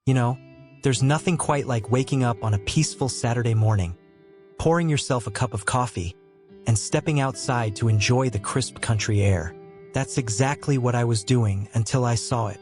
You know, there's nothing quite like waking up on a peaceful Saturday morning, pouring yourself a cup of coffee, and stepping outside to enjoy the crisp country air. That's exactly what I was doing until I saw it.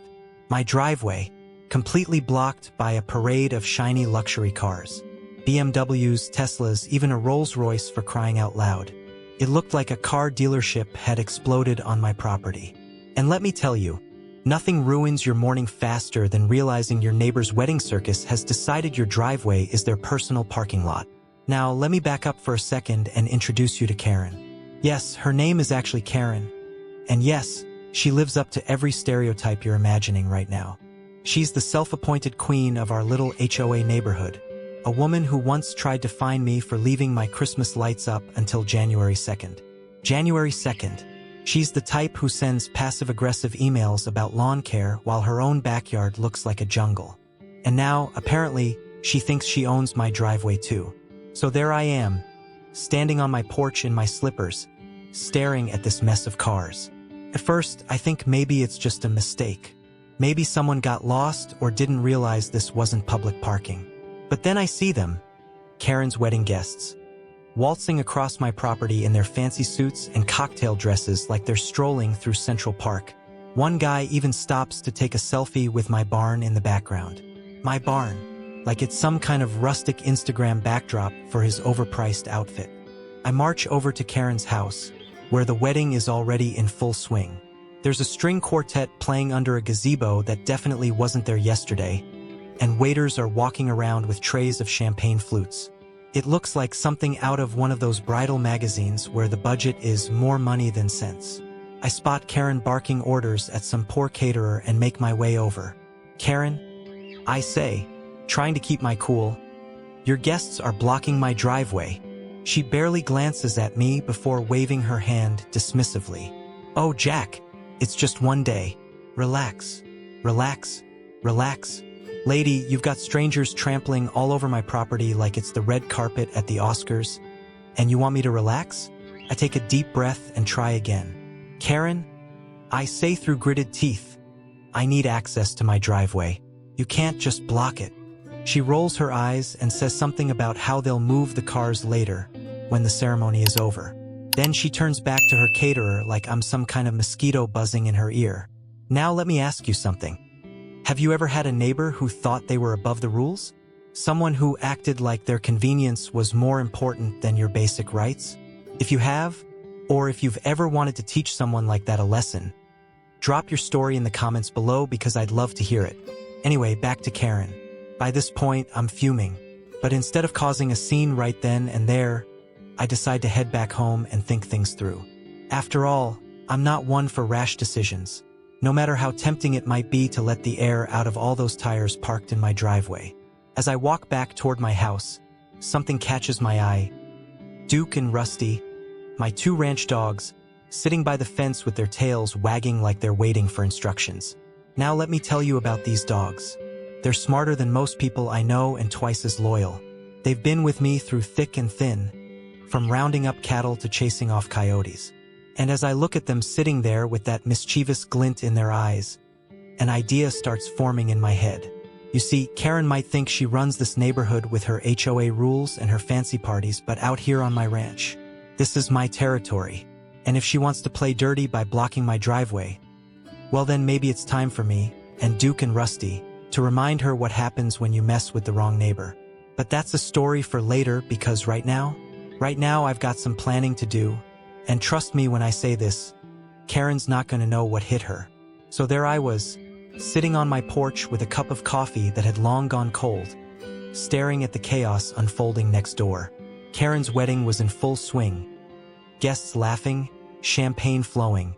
My driveway, completely blocked by a parade of shiny luxury cars. BMWs, Teslas, even a Rolls-Royce for crying out loud. It looked like a car dealership had exploded on my property. And let me tell you, nothing ruins your morning faster than realizing your neighbor's wedding circus has decided your driveway is their personal parking lot. Now, let me back up for a second and introduce you to Karen. Yes, her name is actually Karen. And yes, she lives up to every stereotype you're imagining right now. She's the self-appointed queen of our little HOA neighborhood, a woman who once tried to fine me for leaving my Christmas lights up until January 2nd. January 2nd. She's the type who sends passive-aggressive emails about lawn care while her own backyard looks like a jungle. And now, apparently, she thinks she owns my driveway too. So there I am, standing on my porch in my slippers, staring at this mess of cars. At first, I think maybe it's just a mistake. Maybe someone got lost or didn't realize this wasn't public parking. But then I see them, Karen's wedding guests, waltzing across my property in their fancy suits and cocktail dresses like they're strolling through Central Park. One guy even stops to take a selfie with my barn in the background. My barn, like it's some kind of rustic Instagram backdrop for his overpriced outfit. I march over to Karen's house, where the wedding is already in full swing. There's a string quartet playing under a gazebo that definitely wasn't there yesterday, and waiters are walking around with trays of champagne flutes. It looks like something out of one of those bridal magazines where the budget is more money than sense. I spot Karen barking orders at some poor caterer and make my way over. Karen, I say, trying to keep my cool, your guests are blocking my driveway. She barely glances at me before waving her hand dismissively. Oh, Jack, it's just one day. Relax, relax, relax. Lady, you've got strangers trampling all over my property like it's the red carpet at the Oscars. And you want me to relax? I take a deep breath and try again. Karen, I say through gritted teeth, I need access to my driveway. You can't just block it. She rolls her eyes and says something about how they'll move the cars later, when the ceremony is over. Then she turns back to her caterer like I'm some kind of mosquito buzzing in her ear. Now let me ask you something. Have you ever had a neighbor who thought they were above the rules? Someone who acted like their convenience was more important than your basic rights? If you have, or if you've ever wanted to teach someone like that a lesson, drop your story in the comments below because I'd love to hear it. Anyway, back to Karen. By this point, I'm fuming, but instead of causing a scene right then and there, I decide to head back home and think things through. After all, I'm not one for rash decisions, no matter how tempting it might be to let the air out of all those tires parked in my driveway. As I walk back toward my house, something catches my eye. Duke and Rusty, my two ranch dogs, sitting by the fence with their tails wagging like they're waiting for instructions. Now let me tell you about these dogs. They're smarter than most people I know and twice as loyal. They've been with me through thick and thin, from rounding up cattle to chasing off coyotes. And as I look at them sitting there with that mischievous glint in their eyes, an idea starts forming in my head. You see, Karen might think she runs this neighborhood with her HOA rules and her fancy parties, but out here on my ranch, this is my territory. And if she wants to play dirty by blocking my driveway, well then maybe it's time for me, and Duke and Rusty, to remind her what happens when you mess with the wrong neighbor. But that's a story for later because right now I've got some planning to do. And trust me when I say this, Karen's not going to know what hit her. So there I was, sitting on my porch with a cup of coffee that had long gone cold, staring at the chaos unfolding next door. Karen's wedding was in full swing. Guests laughing, champagne flowing,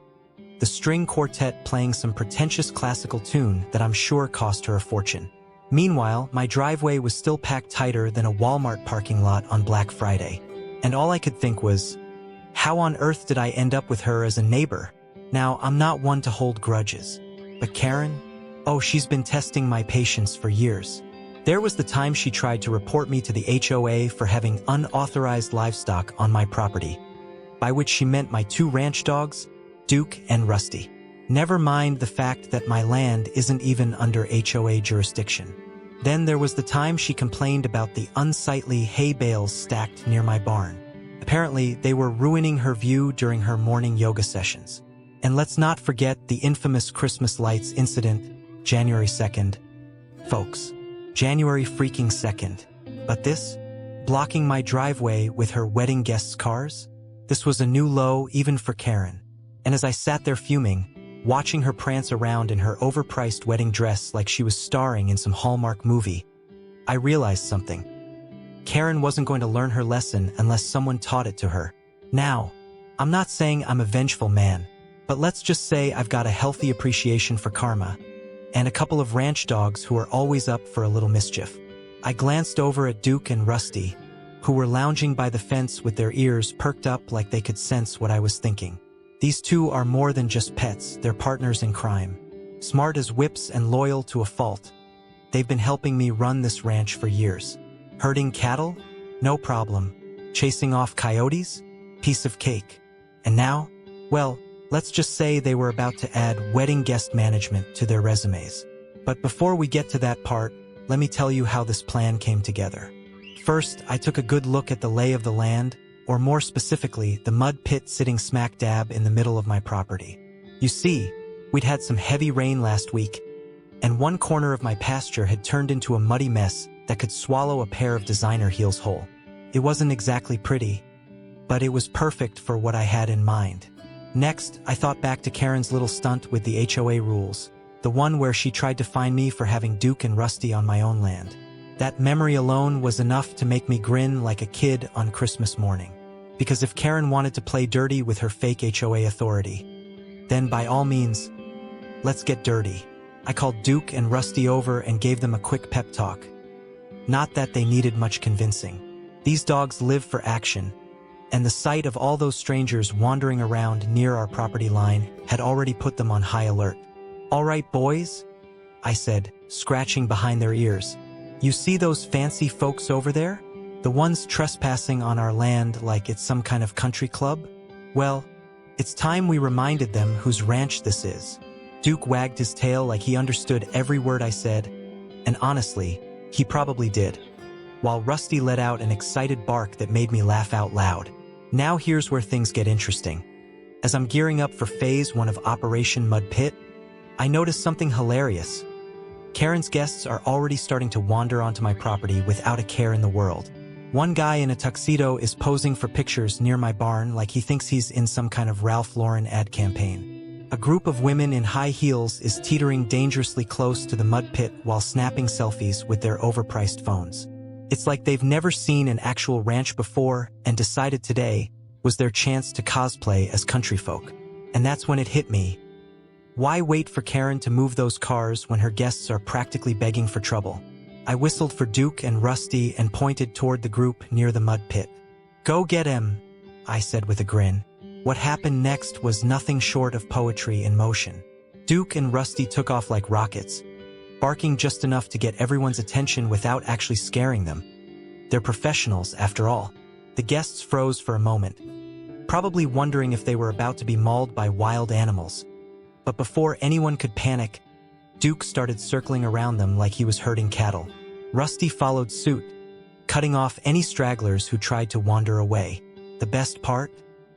the string quartet playing some pretentious classical tune that I'm sure cost her a fortune. Meanwhile, my driveway was still packed tighter than a Walmart parking lot on Black Friday. And all I could think was, how on earth did I end up with her as a neighbor? Now, I'm not one to hold grudges. But Karen? Oh, she's been testing my patience for years. There was the time she tried to report me to the HOA for having unauthorized livestock on my property, by which she meant my two ranch dogs, Duke and Rusty. Never mind the fact that my land isn't even under HOA jurisdiction. Then there was the time she complained about the unsightly hay bales stacked near my barn. Apparently, they were ruining her view during her morning yoga sessions. And let's not forget the infamous Christmas lights incident, January 2nd. Folks, January freaking 2nd. But this? Blocking my driveway with her wedding guests' cars? This was a new low even for Karen. And as I sat there fuming, watching her prance around in her overpriced wedding dress like she was starring in some Hallmark movie, I realized something. Karen wasn't going to learn her lesson unless someone taught it to her. Now, I'm not saying I'm a vengeful man, but let's just say I've got a healthy appreciation for karma, and a couple of ranch dogs who are always up for a little mischief. I glanced over at Duke and Rusty, who were lounging by the fence with their ears perked up like they could sense what I was thinking. These two are more than just pets, they're partners in crime. Smart as whips and loyal to a fault. They've been helping me run this ranch for years. Herding cattle? No problem. Chasing off coyotes? Piece of cake. And now? Well, let's just say they were about to add wedding guest management to their resumes. But before we get to that part, let me tell you how this plan came together. First, I took a good look at the lay of the land, or more specifically, the mud pit sitting smack dab in the middle of my property. You see, we'd had some heavy rain last week, and one corner of my pasture had turned into a muddy mess that could swallow a pair of designer heels whole. It wasn't exactly pretty, but it was perfect for what I had in mind. Next, I thought back to Karen's little stunt with the HOA rules, the one where she tried to fine me for having Duke and Rusty on my own land. That memory alone was enough to make me grin like a kid on Christmas morning. Because if Karen wanted to play dirty with her fake HOA authority, then by all means, let's get dirty. I called Duke and Rusty over and gave them a quick pep talk. Not that they needed much convincing. These dogs live for action, and the sight of all those strangers wandering around near our property line had already put them on high alert. "All right, boys," I said, scratching behind their ears. "You see those fancy folks over there? The ones trespassing on our land like it's some kind of country club? Well, it's time we reminded them whose ranch this is." Duke wagged his tail like he understood every word I said, and honestly, he probably did, while Rusty let out an excited bark that made me laugh out loud. Now here's where things get interesting. As I'm gearing up for Phase 1 of Operation Mud Pit, I noticed something hilarious. Karen's guests are already starting to wander onto my property without a care in the world. One guy in a tuxedo is posing for pictures near my barn like he thinks he's in some kind of Ralph Lauren ad campaign. A group of women in high heels is teetering dangerously close to the mud pit while snapping selfies with their overpriced phones. It's like they've never seen an actual ranch before and decided today was their chance to cosplay as country folk. And that's when it hit me. Why wait for Karen to move those cars when her guests are practically begging for trouble? I whistled for Duke and Rusty and pointed toward the group near the mud pit. "Go get him," I said with a grin. What happened next was nothing short of poetry in motion. Duke and Rusty took off like rockets, barking just enough to get everyone's attention without actually scaring them. They're professionals, after all. The guests froze for a moment, probably wondering if they were about to be mauled by wild animals. But before anyone could panic, Duke started circling around them like he was herding cattle. Rusty followed suit, cutting off any stragglers who tried to wander away. The best part?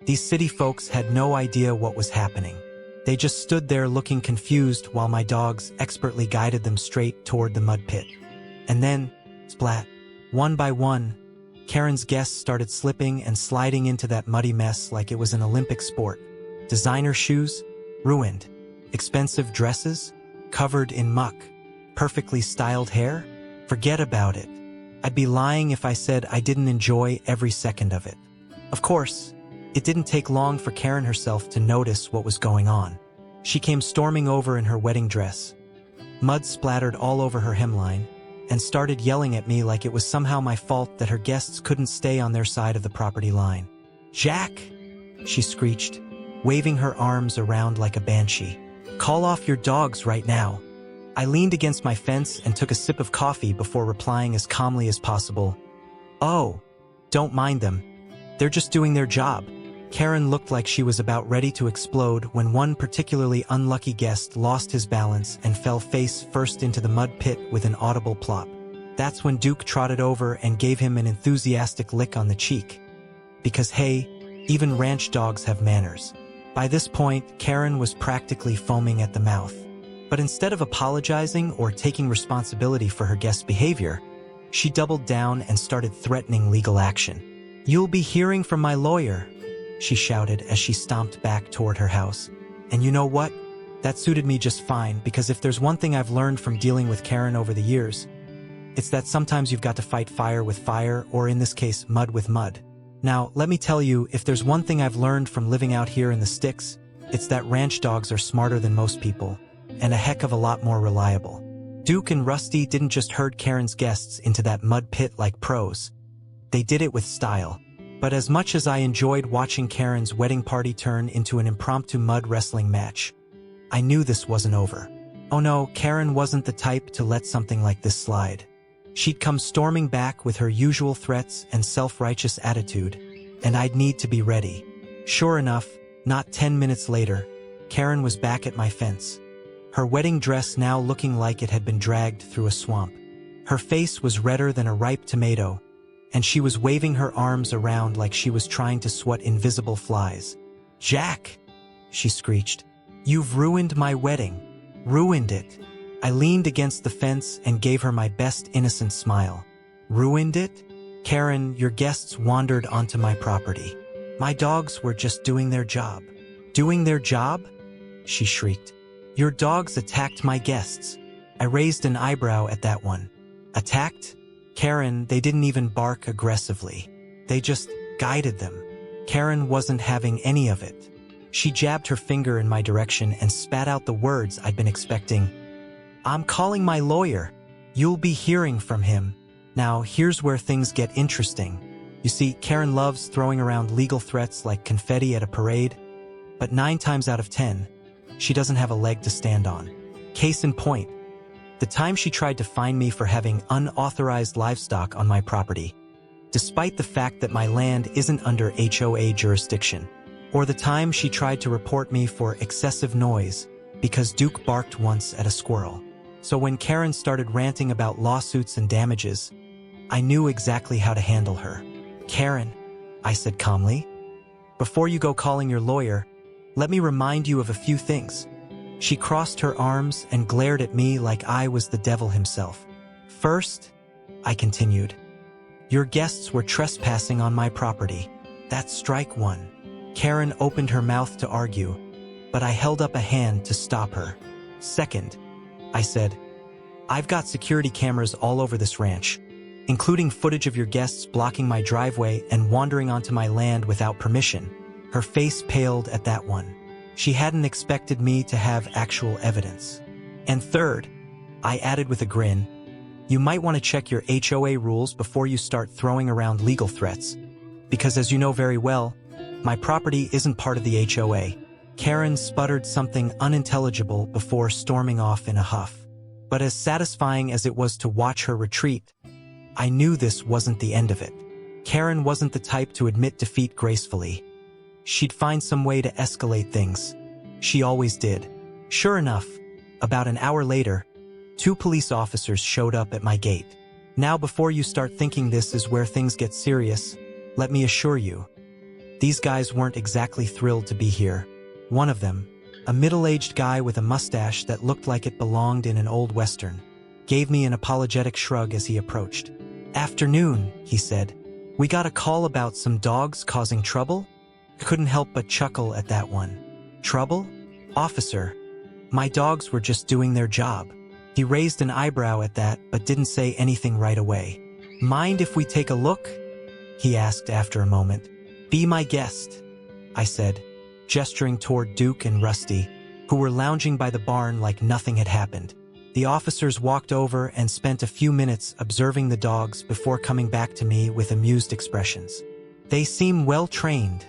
These city folks had no idea what was happening. They just stood there looking confused while my dogs expertly guided them straight toward the mud pit. And then, splat, one by one, Karen's guests started slipping and sliding into that muddy mess like it was an Olympic sport. Designer shoes? Ruined. Expensive dresses? Covered in muck. Perfectly styled hair? Forget about it. I'd be lying if I said I didn't enjoy every second of it. Of course, it didn't take long for Karen herself to notice what was going on. She came storming over in her wedding dress. Mud splattered all over her hemline, and started yelling at me like it was somehow my fault that her guests couldn't stay on their side of the property line. "Jack!" she screeched, waving her arms around like a banshee. "Call off your dogs right now." I leaned against my fence and took a sip of coffee before replying as calmly as possible. "Oh, don't mind them. They're just doing their job." Karen looked like she was about ready to explode when one particularly unlucky guest lost his balance and fell face first into the mud pit with an audible plop. That's when Duke trotted over and gave him an enthusiastic lick on the cheek. Because hey, even ranch dogs have manners. By this point, Karen was practically foaming at the mouth. But instead of apologizing or taking responsibility for her guest's behavior, she doubled down and started threatening legal action. "You'll be hearing from my lawyer," she shouted as she stomped back toward her house. And you know what? That suited me just fine, because if there's one thing I've learned from dealing with Karen over the years, it's that sometimes you've got to fight fire with fire, or in this case, mud with mud. Now, let me tell you, if there's one thing I've learned from living out here in the sticks, it's that ranch dogs are smarter than most people, and a heck of a lot more reliable. Duke and Rusty didn't just herd Karen's guests into that mud pit like pros. They did it with style. But as much as I enjoyed watching Karen's wedding party turn into an impromptu mud wrestling match, I knew this wasn't over. Oh no, Karen wasn't the type to let something like this slide. She'd come storming back with her usual threats and self-righteous attitude, and I'd need to be ready. Sure enough, not 10 minutes later, Karen was back at my fence. Her wedding dress now looking like it had been dragged through a swamp. Her face was redder than a ripe tomato, and she was waving her arms around like she was trying to swat invisible flies. "Jack!" she screeched. "You've ruined my wedding. Ruined it." I leaned against the fence and gave her my best innocent smile. "Ruined it? Karen, your guests wandered onto my property. My dogs were just doing their job." "Doing their job?" she shrieked. "Your dogs attacked my guests." I raised an eyebrow at that one. "Attacked? Karen, they didn't even bark aggressively. They just guided them." Karen wasn't having any of it. She jabbed her finger in my direction and spat out the words I'd been expecting. "I'm calling my lawyer. You'll be hearing from him." Now, here's where things get interesting. You see, Karen loves throwing around legal threats like confetti at a parade, but 9 times out of 10, she doesn't have a leg to stand on. Case in point, the time she tried to fine me for having unauthorized livestock on my property, despite the fact that my land isn't under HOA jurisdiction, or the time she tried to report me for excessive noise because Duke barked once at a squirrel. So when Karen started ranting about lawsuits and damages, I knew exactly how to handle her. "Karen," I said calmly, "before you go calling your lawyer, let me remind you of a few things." She crossed her arms and glared at me like I was the devil himself. "First," I continued, "your guests were trespassing on my property. That's strike one." Karen opened her mouth to argue, but I held up a hand to stop her. "Second," I said, "I've got security cameras all over this ranch, including footage of your guests blocking my driveway and wandering onto my land without permission." Her face paled at that one. She hadn't expected me to have actual evidence. "And third," I added with a grin, "you might want to check your HOA rules before you start throwing around legal threats, because as you know very well, my property isn't part of the HOA." Karen sputtered something unintelligible before storming off in a huff. But as satisfying as it was to watch her retreat, I knew this wasn't the end of it. Karen wasn't the type to admit defeat gracefully. She'd find some way to escalate things. She always did. Sure enough, about an hour later, 2 police officers showed up at my gate. Now, before you start thinking this is where things get serious, let me assure you, these guys weren't exactly thrilled to be here. One of them, a middle-aged guy with a mustache that looked like it belonged in an old western, gave me an apologetic shrug as he approached. "Afternoon," he said. "We got a call about some dogs causing trouble?" Couldn't help but chuckle at that one. "Trouble? Officer, my dogs were just doing their job." He raised an eyebrow at that but didn't say anything right away. "Mind if we take a look?" he asked after a moment. "Be my guest," I said, gesturing toward Duke and Rusty, who were lounging by the barn like nothing had happened. The officers walked over and spent a few minutes observing the dogs before coming back to me with amused expressions. "They seem well-trained,"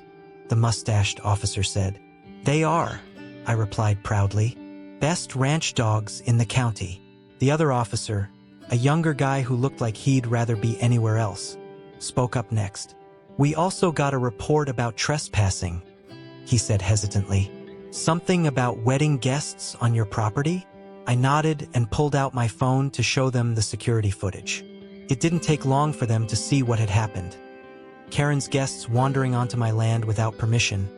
the mustached officer said. "They are," I replied proudly. "Best ranch dogs in the county." The other officer, a younger guy who looked like he'd rather be anywhere else, spoke up next. "We also got a report about trespassing," he said hesitantly. "Something about wedding guests on your property?" I nodded and pulled out my phone to show them the security footage. It didn't take long for them to see what had happened. Karen's guests wandering onto my land without permission,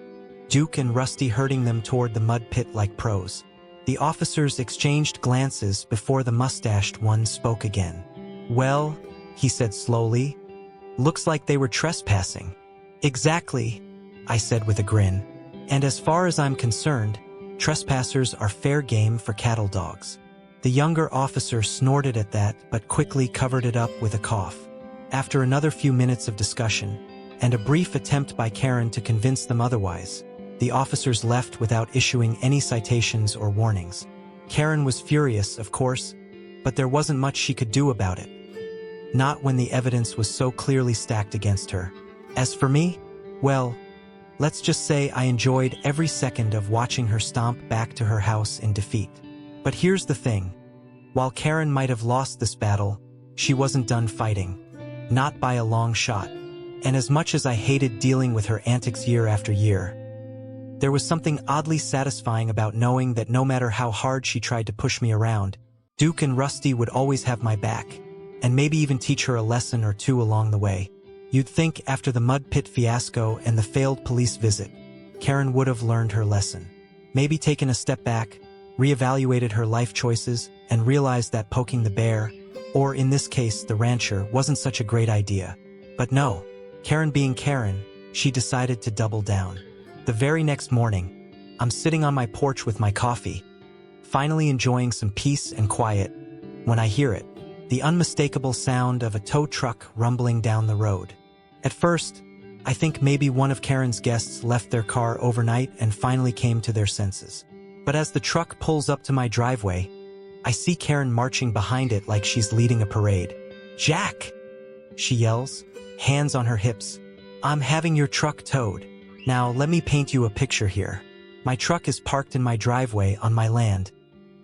Duke and Rusty herding them toward the mud pit like pros. The officers exchanged glances before the mustached one spoke again. "Well," he said slowly, "looks like they were trespassing." "Exactly," I said with a grin. "And as far as I'm concerned, trespassers are fair game for cattle dogs." The younger officer snorted at that but quickly covered it up with a cough. After another few minutes of discussion, and a brief attempt by Karen to convince them otherwise, the officers left without issuing any citations or warnings. Karen was furious, of course, but there wasn't much she could do about it. Not when the evidence was so clearly stacked against her. As for me, well, let's just say I enjoyed every second of watching her stomp back to her house in defeat. But here's the thing. While Karen might have lost this battle, she wasn't done fighting. Not by a long shot. And as much as I hated dealing with her antics year after year, there was something oddly satisfying about knowing that no matter how hard she tried to push me around, Duke and Rusty would always have my back, and maybe even teach her a lesson or two along the way. You'd think after the mud pit fiasco and the failed police visit, Karen would have learned her lesson. Maybe taken a step back, reevaluated her life choices, and realized that poking the bear, or in this case the rancher, wasn't such a great idea. But no, Karen being Karen, she decided to double down. The very next morning, I'm sitting on my porch with my coffee, finally enjoying some peace and quiet, when I hear it, the unmistakable sound of a tow truck rumbling down the road. At first, I think maybe one of Karen's guests left their car overnight and finally came to their senses. But as the truck pulls up to my driveway, I see Karen marching behind it like she's leading a parade. "Jack!" she yells, hands on her hips. "I'm having your truck towed. Now let me paint you a picture here. My truck is parked in my driveway on my land,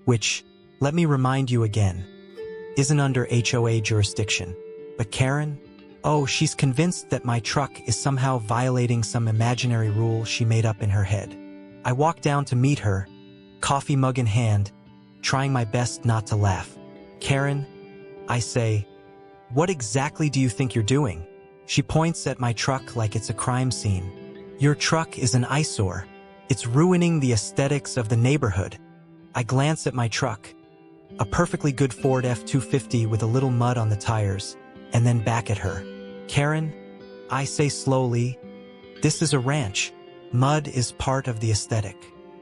which, let me remind you again, isn't under HOA jurisdiction. But Karen? Oh, she's convinced that my truck is somehow violating some imaginary rule she made up in her head. I walk down to meet her, coffee mug in hand, trying my best not to laugh. "Karen," I say, "what exactly do you think you're doing?" She points at my truck like it's a crime scene. "Your truck is an eyesore. It's ruining the aesthetics of the neighborhood." I glance at my truck, a perfectly good Ford F-250 with a little mud on the tires, and then back at her. "Karen," I say slowly, "this is a ranch. Mud is part of the aesthetic."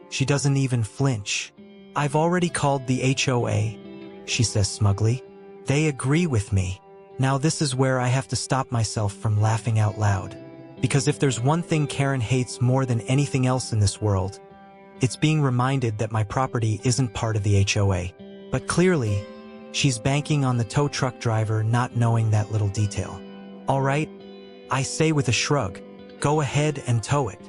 She doesn't even flinch. "I've already called the HOA," she says smugly. "They agree with me." Now this is where I have to stop myself from laughing out loud. Because if there's one thing Karen hates more than anything else in this world, it's being reminded that my property isn't part of the HOA. But clearly, she's banking on the tow truck driver not knowing that little detail. "All right," I say with a shrug, "go ahead and tow it."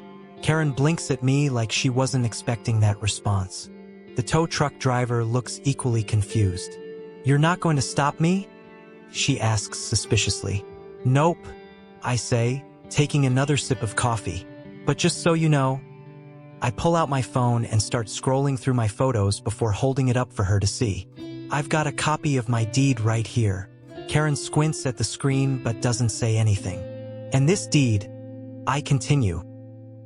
Karen blinks at me like she wasn't expecting that response. The tow truck driver looks equally confused. "You're not going to stop me?" she asks suspiciously. "Nope," I say, taking another sip of coffee. "But just so you know," I pull out my phone and start scrolling through my photos before holding it up for her to see. "I've got a copy of my deed right here." Karen squints at the screen but doesn't say anything. "And this deed," I continue,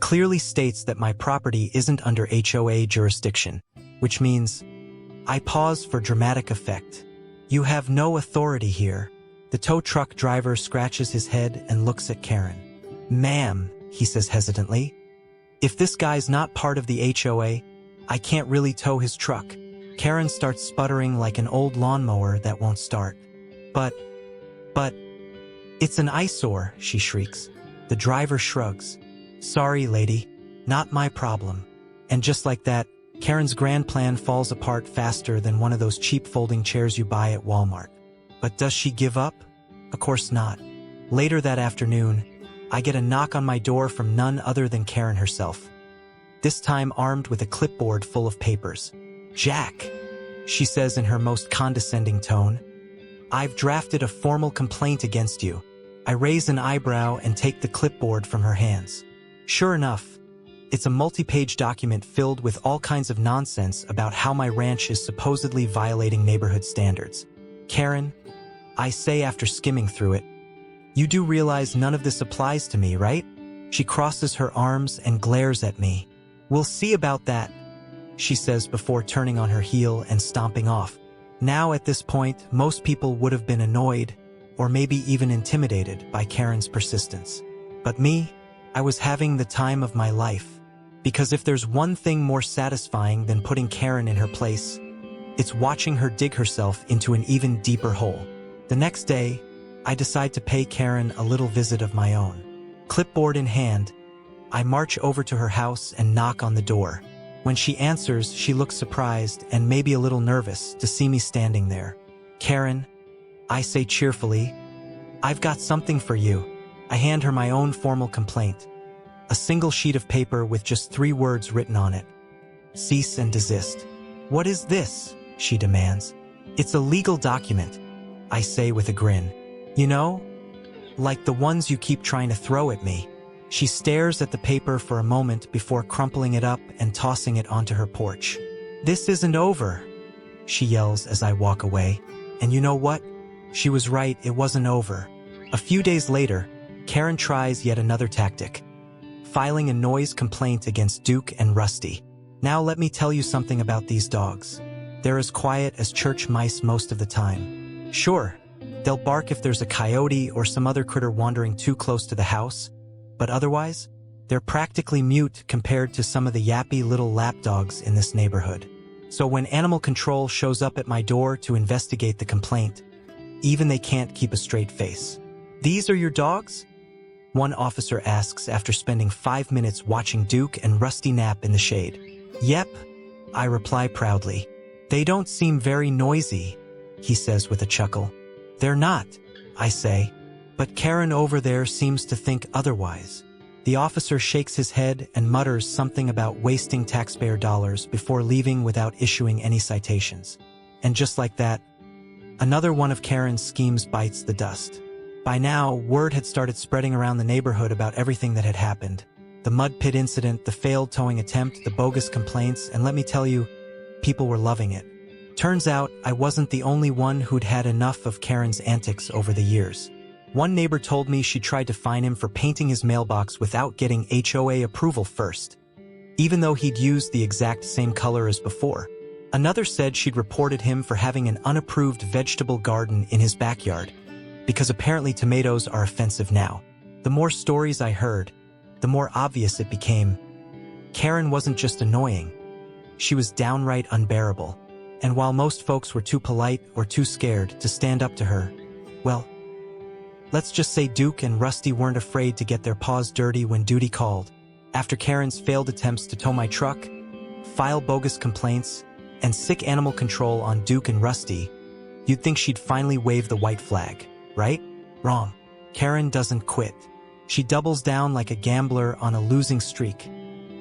"clearly states that my property isn't under HOA jurisdiction, which means..." I pause for dramatic effect. "You have no authority here." The tow truck driver scratches his head and looks at Karen. "Ma'am," he says hesitantly, "if this guy's not part of the HOA, I can't really tow his truck." Karen starts sputtering like an old lawnmower that won't start. But, it's an eyesore," she shrieks. The driver shrugs. "Sorry, lady, not my problem." And just like that, Karen's grand plan falls apart faster than one of those cheap folding chairs you buy at Walmart. But does she give up? Of course not. Later that afternoon, I get a knock on my door from none other than Karen herself. This time armed with a clipboard full of papers. "Jack," she says in her most condescending tone, "I've drafted a formal complaint against you." I raise an eyebrow and take the clipboard from her hands. Sure enough, it's a multi-page document filled with all kinds of nonsense about how my ranch is supposedly violating neighborhood standards. "Karen," I say after skimming through it. You do realize none of this applies to me, right? She crosses her arms and glares at me. We'll see about that, she says before turning on her heel and stomping off. Now at this point, most people would have been annoyed, or maybe even intimidated by Karen's persistence. But me, I was having the time of my life. Because if there's one thing more satisfying than putting Karen in her place, it's watching her dig herself into an even deeper hole. The next day, I decide to pay Karen a little visit of my own. Clipboard in hand, I march over to her house and knock on the door. When she answers, she looks surprised and maybe a little nervous to see me standing there. Karen, I say cheerfully, I've got something for you. I hand her my own formal complaint. A single sheet of paper with just 3 words written on it. Cease and desist. What is this? She demands. It's a legal document, I say with a grin. You know, like the ones you keep trying to throw at me. She stares at the paper for a moment before crumpling it up and tossing it onto her porch. This isn't over, she yells as I walk away. And you know what? She was right, it wasn't over. A few days later, Karen tries yet another tactic. Filing a noise complaint against Duke and Rusty. Now let me tell you something about these dogs. They're as quiet as church mice most of the time. Sure, they'll bark if there's a coyote or some other critter wandering too close to the house, but otherwise, they're practically mute compared to some of the yappy little lapdogs in this neighborhood. So when animal control shows up at my door to investigate the complaint, even they can't keep a straight face. These are your dogs? One officer asks after spending 5 minutes watching Duke and Rusty nap in the shade. Yep, I reply proudly. They don't seem very noisy, he says with a chuckle. They're not, I say, but Karen over there seems to think otherwise. The officer shakes his head and mutters something about wasting taxpayer dollars before leaving without issuing any citations. And just like that, another one of Karen's schemes bites the dust. By now, word had started spreading around the neighborhood about everything that had happened. The mud pit incident, the failed towing attempt, the bogus complaints, and let me tell you, people were loving it. Turns out, I wasn't the only one who'd had enough of Karen's antics over the years. One neighbor told me she tried to fine him for painting his mailbox without getting HOA approval first, even though he'd used the exact same color as before. Another said she'd reported him for having an unapproved vegetable garden in his backyard, because apparently tomatoes are offensive now. The more stories I heard, the more obvious it became. Karen wasn't just annoying. She was downright unbearable. And while most folks were too polite or too scared to stand up to her, well, let's just say Duke and Rusty weren't afraid to get their paws dirty when duty called. After Karen's failed attempts to tow my truck, file bogus complaints, and sick animal control on Duke and Rusty, you'd think she'd finally wave the white flag. Right? Wrong. Karen doesn't quit. She doubles down like a gambler on a losing streak,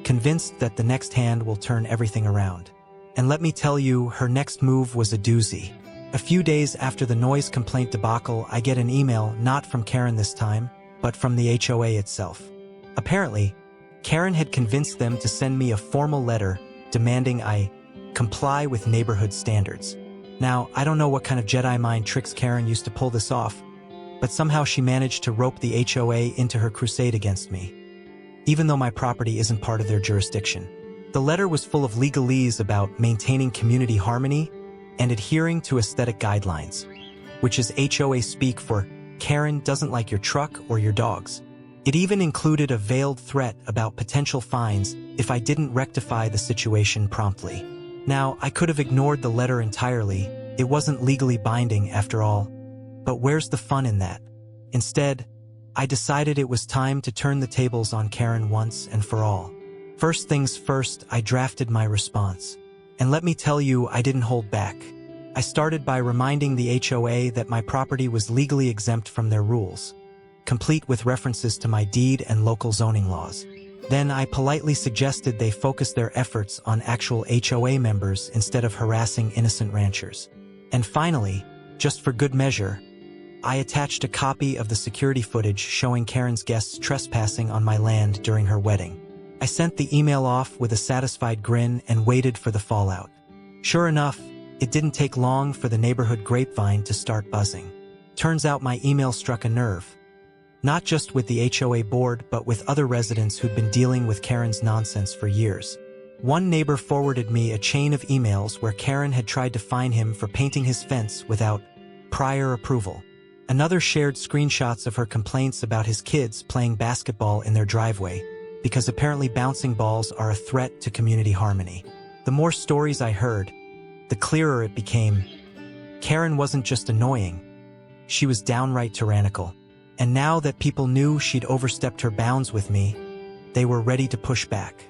convinced that the next hand will turn everything around. And let me tell you, her next move was a doozy. A few days after the noise complaint debacle, I get an email, not from Karen this time, but from the HOA itself. Apparently, Karen had convinced them to send me a formal letter demanding I comply with neighborhood standards. Now, I don't know what kind of Jedi mind tricks Karen used to pull this off, but somehow she managed to rope the HOA into her crusade against me, even though my property isn't part of their jurisdiction. The letter was full of legalese about maintaining community harmony and adhering to aesthetic guidelines, which is HOA speak for Karen doesn't like your truck or your dogs. It even included a veiled threat about potential fines if I didn't rectify the situation promptly. Now, I could have ignored the letter entirely. It wasn't legally binding after all. But where's the fun in that? Instead, I decided it was time to turn the tables on Karen once and for all. First things first, I drafted my response. And let me tell you, I didn't hold back. I started by reminding the HOA that my property was legally exempt from their rules, complete with references to my deed and local zoning laws. Then I politely suggested they focus their efforts on actual HOA members instead of harassing innocent ranchers. And finally, just for good measure, I attached a copy of the security footage showing Karen's guests trespassing on my land during her wedding. I sent the email off with a satisfied grin and waited for the fallout. Sure enough, it didn't take long for the neighborhood grapevine to start buzzing. Turns out my email struck a nerve. Not just with the HOA board, but with other residents who'd been dealing with Karen's nonsense for years. One neighbor forwarded me a chain of emails where Karen had tried to fine him for painting his fence without prior approval. Another shared screenshots of her complaints about his kids playing basketball in their driveway, because apparently bouncing balls are a threat to community harmony. The more stories I heard, the clearer it became. Karen wasn't just annoying. She was downright tyrannical. And now that people knew she'd overstepped her bounds with me, they were ready to push back.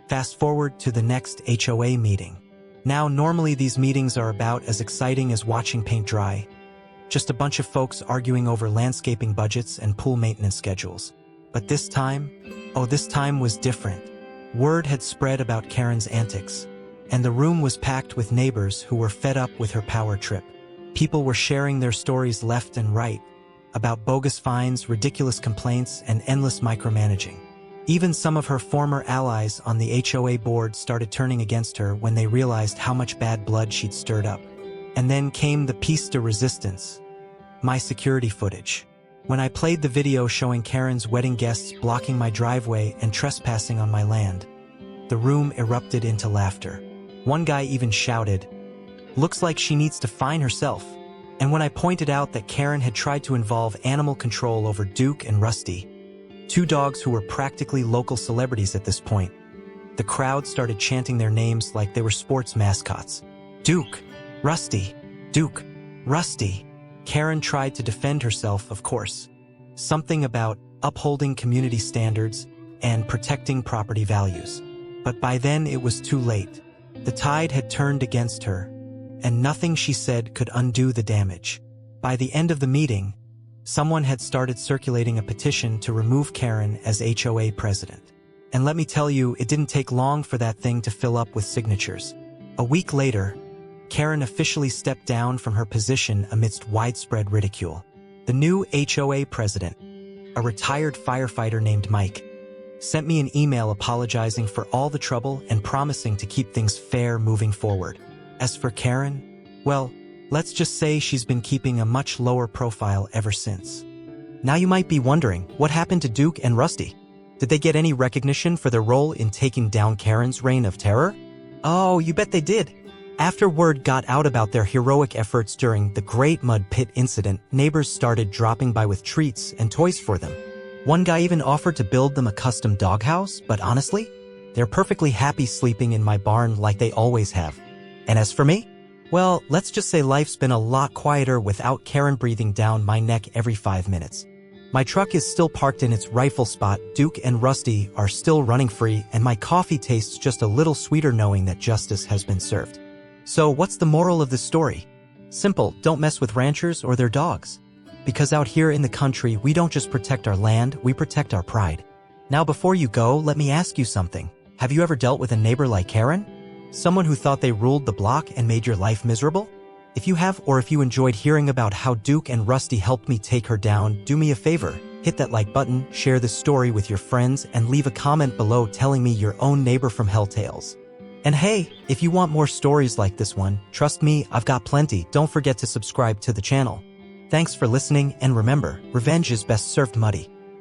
Fast forward to the next HOA meeting. Now, normally these meetings are about as exciting as watching paint dry. Just a bunch of folks arguing over landscaping budgets and pool maintenance schedules. But this time was different. Word had spread about Karen's antics, and the room was packed with neighbors who were fed up with her power trip. People were sharing their stories left and right, about bogus fines, ridiculous complaints, and endless micromanaging. Even some of her former allies on the HOA board started turning against her when they realized how much bad blood she'd stirred up. And then came the piece de resistance, my security footage. When I played the video showing Karen's wedding guests blocking my driveway and trespassing on my land, the room erupted into laughter. One guy even shouted, "Looks like she needs to fine herself." And when I pointed out that Karen had tried to involve animal control over Duke and Rusty, two dogs who were practically local celebrities at this point, the crowd started chanting their names like they were sports mascots. Duke, Rusty, Duke, Rusty. Karen tried to defend herself, of course. Something about upholding community standards and protecting property values. But by then it was too late. The tide had turned against her, and nothing she said could undo the damage. By the end of the meeting, someone had started circulating a petition to remove Karen as HOA president. And let me tell you, it didn't take long for that thing to fill up with signatures. A week later, Karen officially stepped down from her position amidst widespread ridicule. The new HOA president, a retired firefighter named Mike, sent me an email apologizing for all the trouble and promising to keep things fair moving forward. As for Karen, well, let's just say she's been keeping a much lower profile ever since. Now you might be wondering, what happened to Duke and Rusty? Did they get any recognition for their role in taking down Karen's reign of terror? Oh, you bet they did. After word got out about their heroic efforts during the Great Mud Pit incident, neighbors started dropping by with treats and toys for them. One guy even offered to build them a custom doghouse, but honestly, they're perfectly happy sleeping in my barn like they always have. And as for me? Well, let's just say life's been a lot quieter without Karen breathing down my neck every 5 minutes. My truck is still parked in its rightful spot, Duke and Rusty are still running free, and my coffee tastes just a little sweeter knowing that justice has been served. So what's the moral of this story? Simple, don't mess with ranchers or their dogs. Because out here in the country, we don't just protect our land, we protect our pride. Now before you go, let me ask you something. Have you ever dealt with a neighbor like Karen? Someone who thought they ruled the block and made your life miserable? If you have, or if you enjoyed hearing about how Duke and Rusty helped me take her down, do me a favor. Hit that like button, share this story with your friends, and leave a comment below telling me your own neighbor from Hell Tales. And hey, if you want more stories like this one, trust me, I've got plenty. Don't forget to subscribe to the channel. Thanks for listening, and remember, revenge is best served muddy.